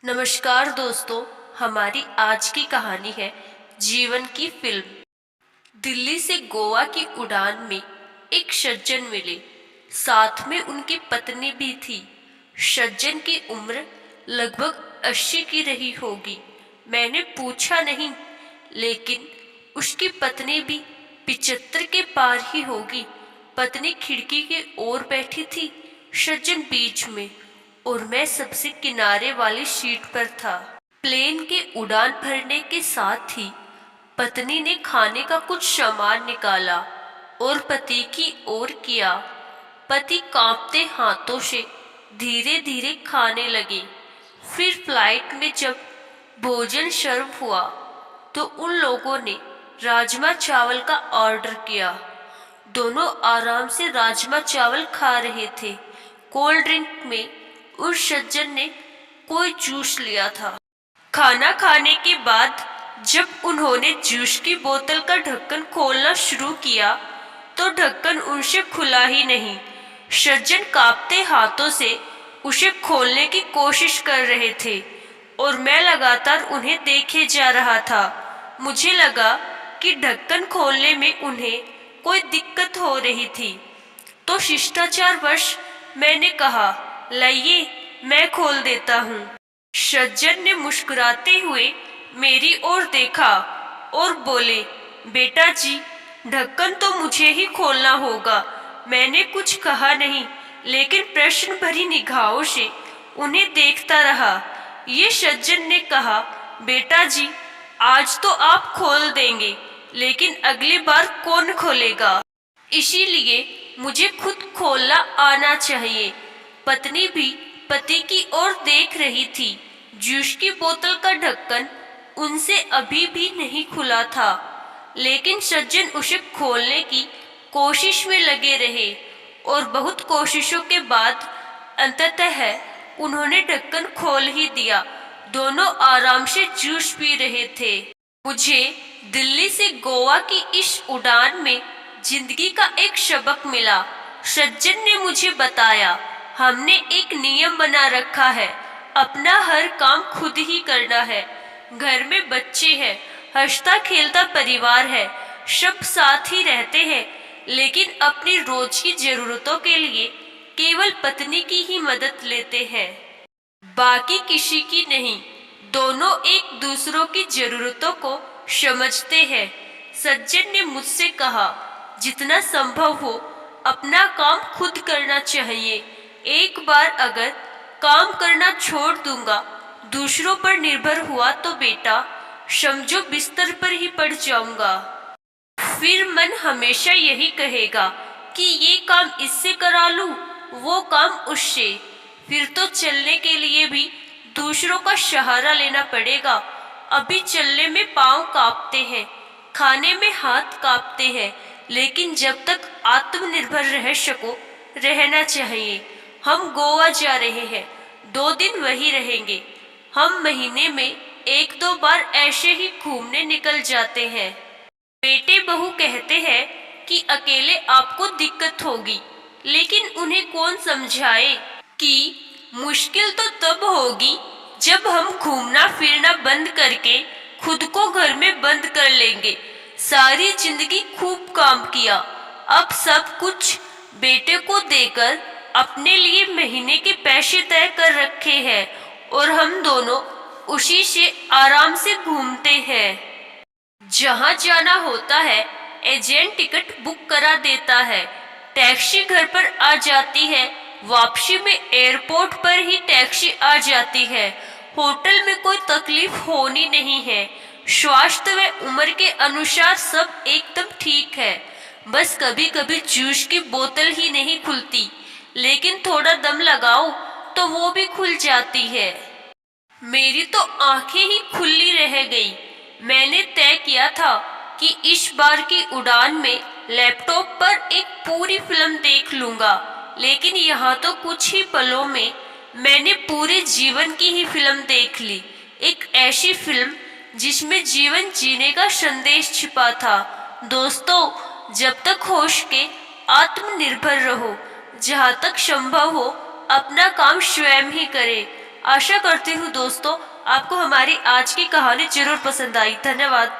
नमस्कार दोस्तों। हमारी आज की कहानी है जीवन की फिल्म। दिल्ली से गोवा की उड़ान में एक सज्जन मिले। साथ में उनकी पत्नी भी थी। सज्जन की उम्र लगभग 80 की रही होगी। मैंने पूछा नहीं, लेकिन उसकी पत्नी भी 75 के पार ही होगी। पत्नी खिड़की के ओर बैठी थी, सज्जन बीच में, और मैं सबसे किनारे वाली सीट पर था। प्लेन के उड़ान भरने के साथ ही पत्नी ने खाने का कुछ सामान निकाला और पति की ओर किया। पति कांपते हाथों से धीरे धीरे खाने लगे। फिर फ्लाइट में जब भोजन सर्व हुआ तो उन लोगों ने राजमा चावल का ऑर्डर किया। दोनों आराम से राजमा चावल खा रहे थे। कोल्ड ड्रिंक में उस सज्जन ने कोई जूस लिया था। खाना खाने के बाद जब उन्होंने जूस की बोतल का ढक्कन खोलना शुरू किया तो ढक्कन उनसे खुला ही नहीं। सज्जन कांपते हाथों से उसे खोलने की कोशिश कर रहे थे और मैं लगातार उन्हें देखे जा रहा था। मुझे लगा कि ढक्कन खोलने में उन्हें कोई दिक्कत हो रही थी, तो शिष्टाचारवश मैंने कहा, लाइए मैं खोल देता हूँ। सज्जन ने मुस्कुराते हुए मेरी ओर देखा और बोले, बेटा जी, ढक्कन तो मुझे ही खोलना होगा। मैंने कुछ कहा नहीं, लेकिन प्रश्न भरी निगाहों से उन्हें देखता रहा। ये सज्जन ने कहा, बेटा जी, आज तो आप खोल देंगे, लेकिन अगली बार कौन खोलेगा? इसीलिए मुझे खुद खोलना आना चाहिए। पत्नी भी पति की ओर देख रही थी। जूस की बोतल का ढक्कन उनसे अभी भी नहीं खुला था, लेकिन सज्जन उसे खोलने की कोशिश में लगे रहे और बहुत कोशिशों के बाद अंततः उन्होंने ढक्कन खोल ही दिया। दोनों आराम से जूस पी रहे थे। मुझे दिल्ली से गोवा की इस उड़ान में जिंदगी का एक सबक मिला। सज्जन ने मुझे बताया, हमने एक नियम बना रखा है, अपना हर काम खुद ही करना है। घर में बच्चे हैं, हंसता खेलता परिवार है, सब साथ ही रहते हैं, लेकिन अपनी रोज की जरूरतों के लिए केवल पत्नी की ही मदद लेते हैं, बाकी किसी की नहीं। दोनों एक दूसरों की जरूरतों को समझते हैं। सज्जन ने मुझसे कहा, जितना संभव हो अपना काम खुद करना चाहिए। एक बार अगर काम करना छोड़ दूंगा, दूसरों पर निर्भर हुआ तो बेटा समझो बिस्तर पर ही पड़ जाऊंगा। फिर मन हमेशा यही कहेगा कि ये काम इससे करा लूं, वो काम उससे। फिर तो चलने के लिए भी दूसरों का सहारा लेना पड़ेगा। अभी चलने में पांव कांपते हैं, खाने में हाथ कांपते हैं, लेकिन जब तक आत्मनिर्भर रह सको, रहना चाहिए। हम गोवा जा रहे हैं, 2 दिन वहीं रहेंगे। हम महीने में 1-2 बार ऐसे ही घूमने निकल जाते हैं। बेटे बहू कहते हैं कि अकेले आपको दिक्कत होगी, लेकिन उन्हें कौन समझाए कि मुश्किल तो तब होगी जब हम घूमना फिरना बंद करके खुद को घर में बंद कर लेंगे। सारी जिंदगी खूब काम किया, अब सब कुछ बेटे को देकर अपने लिए महीने के पैसे तय कर रखे हैं और हम दोनों उसी से आराम से घूमते हैं। जहाँ जाना होता है एजेंट टिकट बुक करा देता है, टैक्सी घर पर आ जाती है, वापसी में एयरपोर्ट पर ही टैक्सी आ जाती है। होटल में कोई तकलीफ होनी नहीं है। स्वास्थ्य व उम्र के अनुसार सब एकदम ठीक है। बस कभी कभी जूस की बोतल ही नहीं खुलती, लेकिन थोड़ा दम लगाओ तो वो भी खुल जाती है। मेरी तो आंखें ही खुली रह गई। मैंने तय किया था कि इस बार की उड़ान में लैपटॉप पर एक पूरी फिल्म देख लूंगा, लेकिन यहाँ तो कुछ ही पलों में मैंने पूरे जीवन की ही फिल्म देख ली। एक ऐसी फिल्म जिसमें जीवन जीने का संदेश छिपा था। दोस्तों, जब तक होश के आत्मनिर्भर रहो, जहाँ तक संभव हो अपना काम स्वयं ही करें। आशा करती हूँ दोस्तों आपको हमारी आज की कहानी जरूर पसंद आई। धन्यवाद।